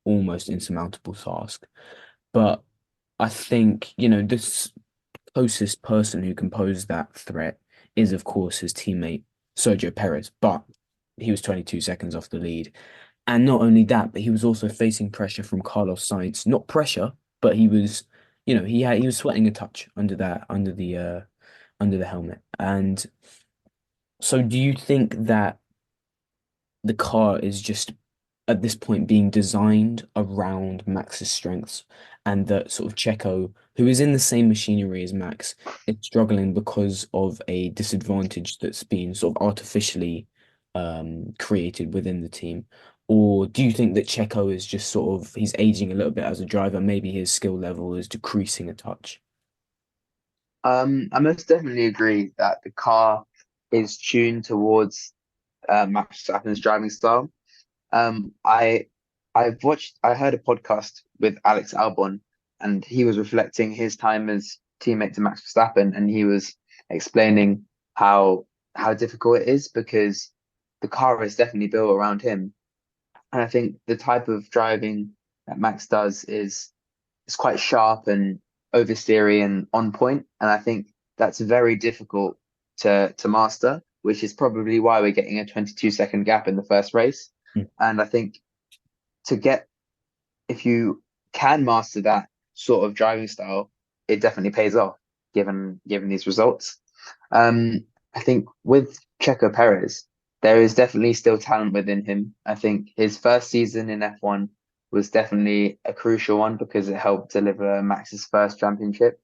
almost insurmountable task. But I think, this closest person who can pose that threat is, of course, his teammate Sergio Perez. But he was 22 seconds off the lead. And not only that, but he was also facing pressure from Carlos Sainz. Not pressure, but he was, he was sweating a touch under the helmet. And so do you think that the car is just at this point being designed around Max's strengths, and that sort of Checo, who is in the same machinery as Max, is struggling because of a disadvantage that's been sort of artificially created within the team? Or do you think that Checo is just sort of he's aging a little bit as a driver? Maybe his skill level is decreasing a touch. I most definitely agree that the car is tuned towards Max Verstappen's driving style. Um, I I heard a podcast with Alex Albon, and he was reflecting his time as teammate to Max Verstappen, and he was explaining how difficult it is because the car is definitely built around him. And I think the type of driving that Max does is quite sharp and oversteery and on point. And I think that's very difficult to master, which is probably why we're getting a 22-second gap in the first race. Mm. And I think to get if you can master that sort of driving style, it definitely pays off given these results. I think with Checo Perez, there is definitely still talent within him. I think his first season in F1 was definitely a crucial one because it helped deliver Max's first championship.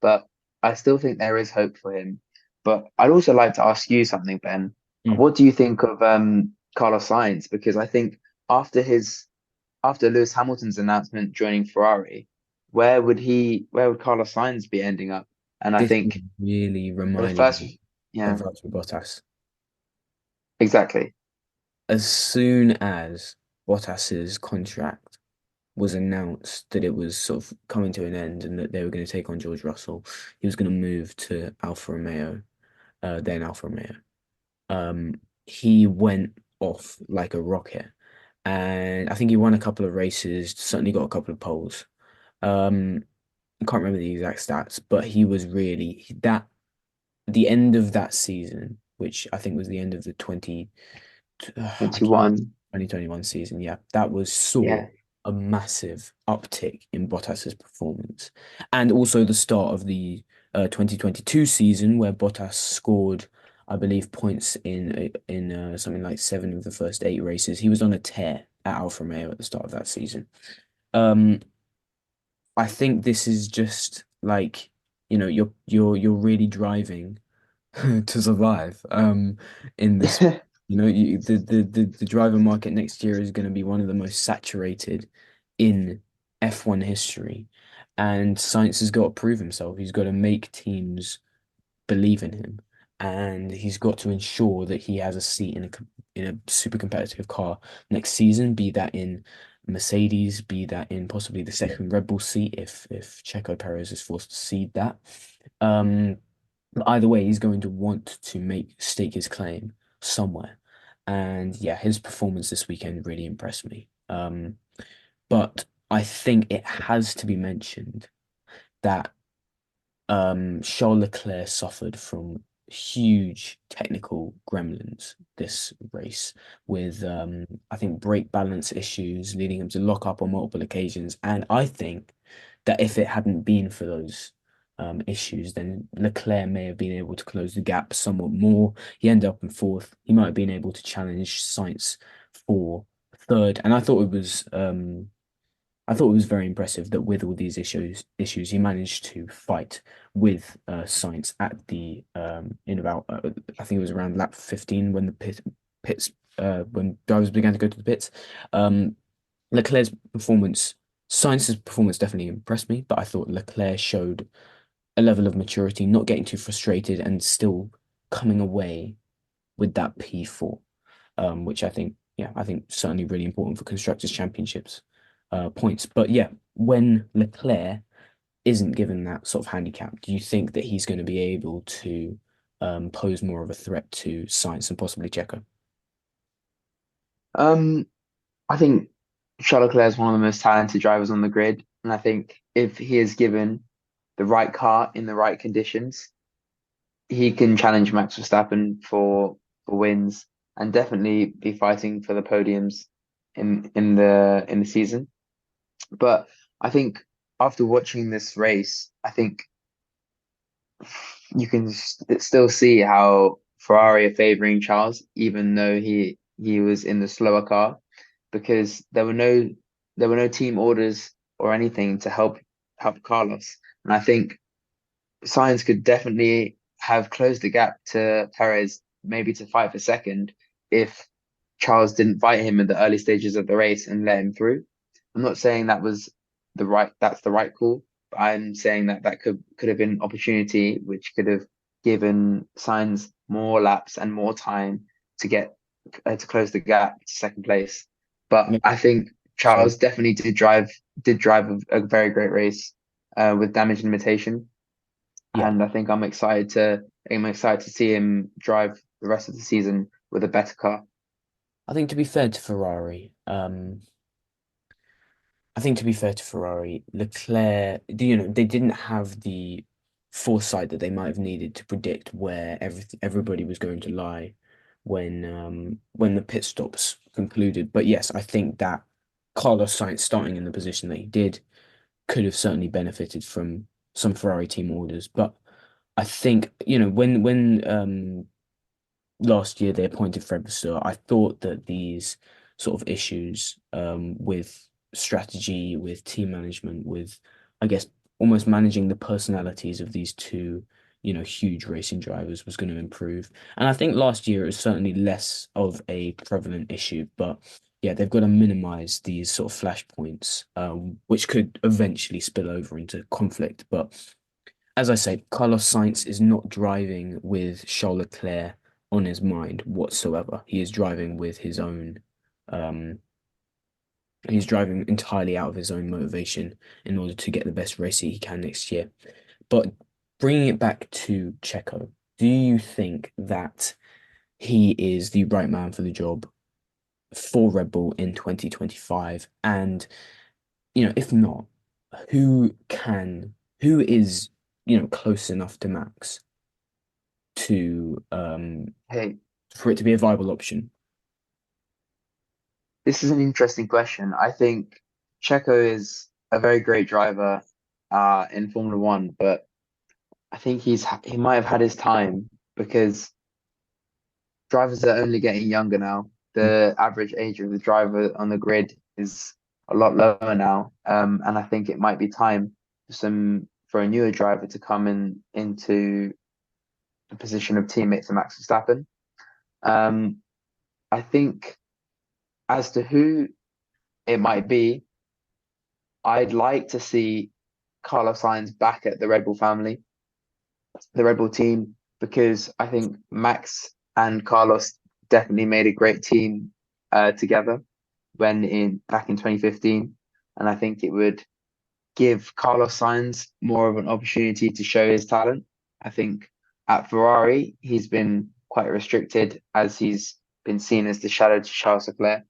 But I still think there is hope for him. But I'd also like to ask you something, Ben. Mm. What do you think of Carlos Sainz? Because I think after his after Lewis Hamilton's announcement joining Ferrari, where would Carlos Sainz be ending up? And I This is think really the reminding first, me of yeah, Valtteri Bottas. exactly. As soon as Bottas's contract was announced that it was sort of coming to an end and that they were going to take on George Russell, he was going to move to Alfa Romeo, then Alfa Romeo. He went off like a rocket, and I think he won a couple of races, certainly got a couple of poles. Um, I can't remember the exact stats, but he was really that the end of that season, which I think was the end of the 21. 2021 season. Yeah, that was saw Yeah. a massive uptick in Bottas's performance, and also the start of the 2022 season where Bottas scored, I believe, points in something like seven of the first eight races. He was on a tear at Alfa Romeo at the start of that season. Um, I think this is just like, you're really driving to survive in this. The driver market next year is going to be one of the most saturated in F1 history, and Sainz has got to prove himself. He's got to make teams believe in him, and he's got to ensure that he has a seat in a super competitive car next season, be that in Mercedes, be that in possibly the second Red Bull seat if Checo Perez is forced to cede that. Um, but either way, he's going to want to stake his claim somewhere. And yeah, his performance this weekend really impressed me. But I think it has to be mentioned that Charles Leclerc suffered from huge technical gremlins this race with I think brake balance issues leading him to lock up on multiple occasions. And I think that if it hadn't been for those issues, then Leclerc may have been able to close the gap somewhat more. He ended up in fourth. He might have been able to challenge Sainz for third. And I thought it was very impressive that with all these issues, he managed to fight with Sainz at the in about I think it was around lap 15 when the pits when drivers began to go to the pits. Um, Leclerc's performance, Sainz's performance definitely impressed me, but I thought Leclerc showed a level of maturity, not getting too frustrated and still coming away with that P4, which I think certainly really important for constructors championships points. But yeah, when Leclerc isn't given that sort of handicap, do you think that he's going to be able to pose more of a threat to Sainz and possibly Checo? Um, I think Charles Leclerc is one of the most talented drivers on the grid, and I think if he is given the right car in the right conditions, he can challenge Max Verstappen for wins and definitely be fighting for the podiums in the season. But I think after watching this race, I think you can still see how Ferrari are favoring Charles, even though he was in the slower car, because there were no team orders or anything to help Carlos. And I think Sainz could definitely have closed the gap to Perez, maybe to fight for second, if Charles didn't fight him in the early stages of the race and let him through. I'm not saying that's the right call, but I'm saying that that could have been an opportunity which could have given Sainz more laps and more time to get to close the gap to second place. But Yeah, I think sorry. Charles definitely did drive a very great race with damage limitation, Yeah, and I think I'm excited to see him drive the rest of the season with a better car. I think to be fair to Ferrari, I think to be fair to Ferrari, Leclerc, they didn't have the foresight that they might have needed to predict where everybody was going to lie when the pit stops concluded. But yes, I think that Carlos Sainz starting in the position that he did could have certainly benefited from some Ferrari team orders. But I think, when last year they appointed Fred Vasseur, I thought that these sort of issues with strategy, with team management, with I guess almost managing the personalities of these two, huge racing drivers was going to improve. And I think last year it was certainly less of a prevalent issue, but yeah, they've got to minimize these sort of flashpoints, which could eventually spill over into conflict. But as I say, Carlos Sainz is not driving with Charles Leclerc on his mind whatsoever. He is driving with his own, um, he's driving entirely out of his own motivation in order to get the best race he can next year. But bringing it back to Checo, do you think that he is the right man for the job for Red Bull in 2025? And, if not, who can, who is, close enough to Max to Hey, for it to be a viable option? this is an interesting question. I think Checo is a very great driver in Formula One, but I think he might have had his time because drivers are only getting younger now. Mm. The average age of the driver on the grid is a lot lower now, and I think it might be time for a newer driver to come into the position of teammate to Max Verstappen. Um, I think as to who it might be, I'd like to see Carlos Sainz back at the Red Bull family, the Red Bull team, because I think Max and Carlos definitely made a great team together when in back in 2015, and I think it would give Carlos Sainz more of an opportunity to show his talent. I think at Ferrari he's been quite restricted as he's been seen as the shadow to Charles Leclerc,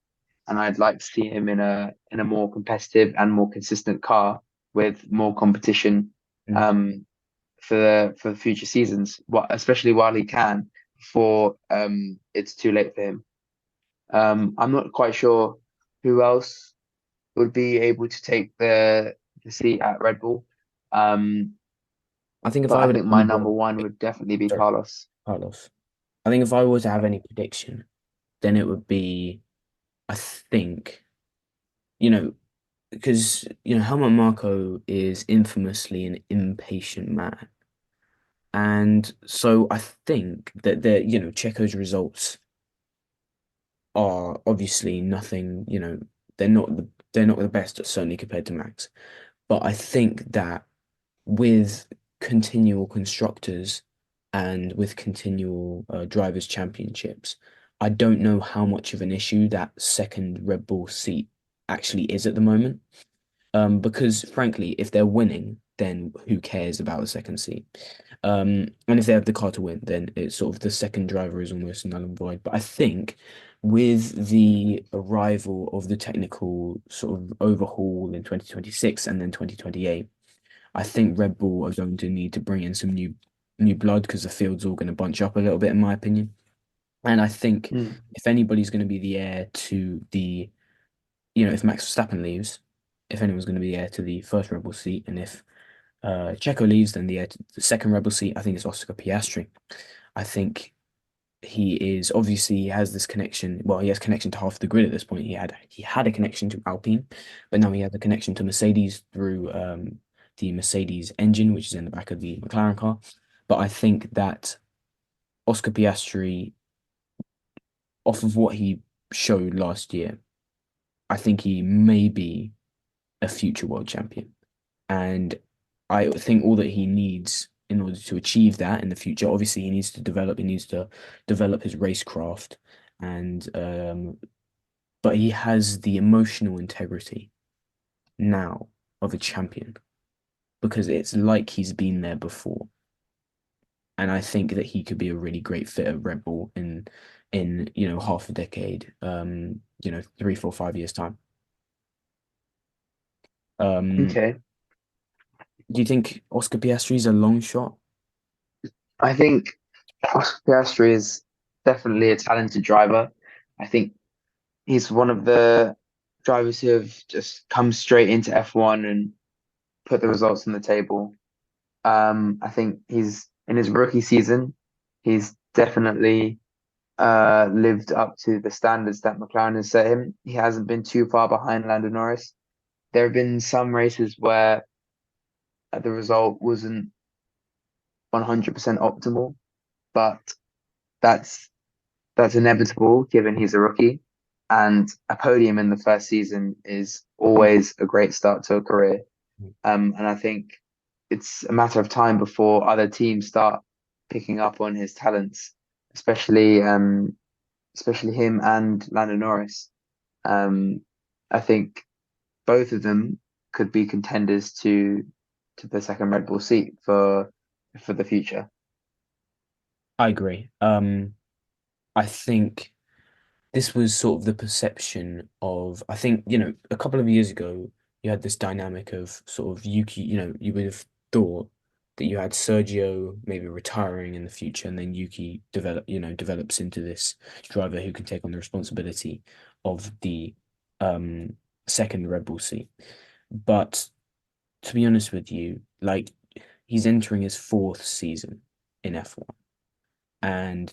and I'd like to see him in a more competitive and more consistent car with more competition Mm. um, for the future seasons, especially while he can before it's too late for him. I'm not quite sure who else would be able to take the seat at Red Bull. Um, I think if but I I would think my have number any one would definitely be sorry, Carlos. Carlos, I think if I were to have any prediction, then it would be, I think, you know, because Helmut Marko is infamously an impatient man. And so I think that Checo's results are obviously nothing, they're not the best, certainly compared to Max. But I think that with continual constructors and with continual drivers' championships, I don't know how much of an issue that second Red Bull seat actually is at the moment. Because frankly, if they're winning, then who cares about the second seat? And if they have the car to win, then it's sort of the second driver is almost null and void. But I think with the arrival of the technical sort of overhaul in 2026 and then 2028, I think Red Bull are going to need to bring in some new blood because the field's all going to bunch up a little bit, in my opinion. And I think Mm. if anybody's going to be the heir to the, if Max Verstappen leaves, if anyone's going to be heir to the first Red Bull seat, and if Checo leaves, then the heir to the second Red Bull seat, I think it's Oscar Piastri. I think he is obviously he has this connection. Well, he has connection to half the grid at this point. He had a connection to Alpine, but now he has a connection to Mercedes through the Mercedes engine, which is in the back of the McLaren car. But I think that Oscar Piastri, off of what he showed last year, I think he may be a future world champion. And I think all that he needs in order to achieve that in the future, obviously he needs to develop his racecraft and but he has the emotional integrity now of a champion because it's like he's been there before. And I think that he could be a really great fit at Red Bull in half a decade, 3, 4, 5 years time. Um, Okay. do you think Oscar Piastri is a long shot? I think Piastri is definitely a talented driver. I think he's one of the drivers who have just come straight into F1 and put the results on the table. I think he's in his rookie season, he's definitely lived up to the standards that McLaren has set him. He hasn't been too far behind Lando Norris. There have been some races where the result wasn't 100% optimal, but that's that's inevitable given he's a rookie. And a podium in the first season is always a great start to a career. And I think it's a matter of time before other teams start picking up on his talents, especially especially him and Lando Norris. Um, I think both of them could be contenders to the second Red Bull seat for the future. I agree. I think this was sort of the perception of, I think, a couple of years ago, you had this dynamic of sort of Yuki, you would have thought that you had Sergio maybe retiring in the future, and then Yuki develops into this driver who can take on the responsibility of the um second Red Bull seat. But to be honest with you, like he's entering his fourth season in F1. And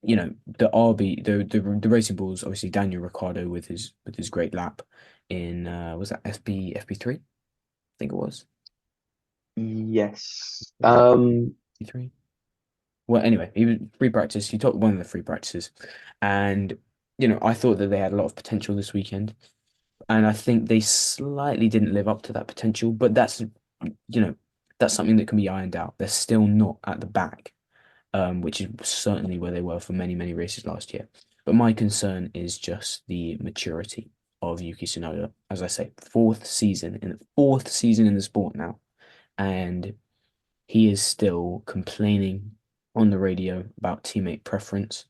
the RB the Racing Bulls obviously Daniel Ricciardo with his great lap in was that FP3? I think it was. Yes. Was it FP3? Well, anyway, he was free practice. He took one of the free practices, and I thought that they had a lot of potential this weekend, and I think they slightly didn't live up to that potential. But you know that's something that can be ironed out. They're still not at the back, which is certainly where they were for many, many races last year. But my concern is just the maturity of Yuki Tsunoda. As I say, fourth season in the sport now, and he is still complaining on the radio about teammate preference.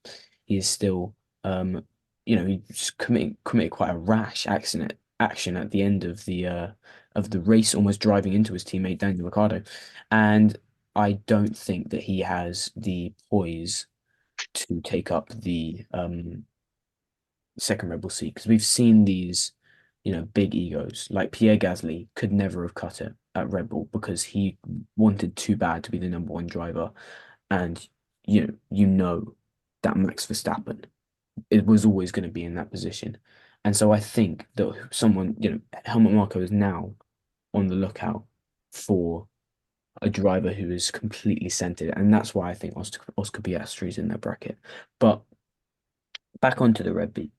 He is still, um, he just committed quite a rash action at the end of the race, almost driving into his teammate Daniel Ricciardo, and I don't think that he has the poise to take up the second Rebel seat because we've seen these, big egos like Pierre Gasly could never have cut it at Red Bull because he wanted too bad to be the number one driver, and you know that Max Verstappen it was always going to be in that position, and so I think that someone, Helmut Marko is now on the lookout for a driver who is completely centered, and that's why I think Oscar Piastri is in that bracket. But back onto the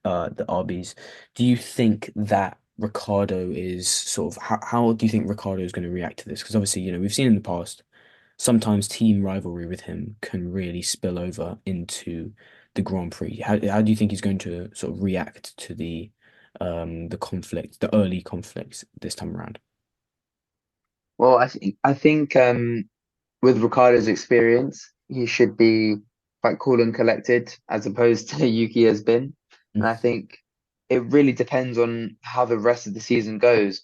RBs, do you think that Ricardo is sort of how do you think Ricardo is going to react to this? Because obviously, we've seen in the past sometimes team rivalry with him can really spill over into the Grand Prix. How do you think he's going to sort of react to the conflict, the early conflicts this time around? Well, I think with Ricardo's experience, he should be quite cool and collected as opposed to Yuki has been. And I think it really depends on how the rest of the season goes.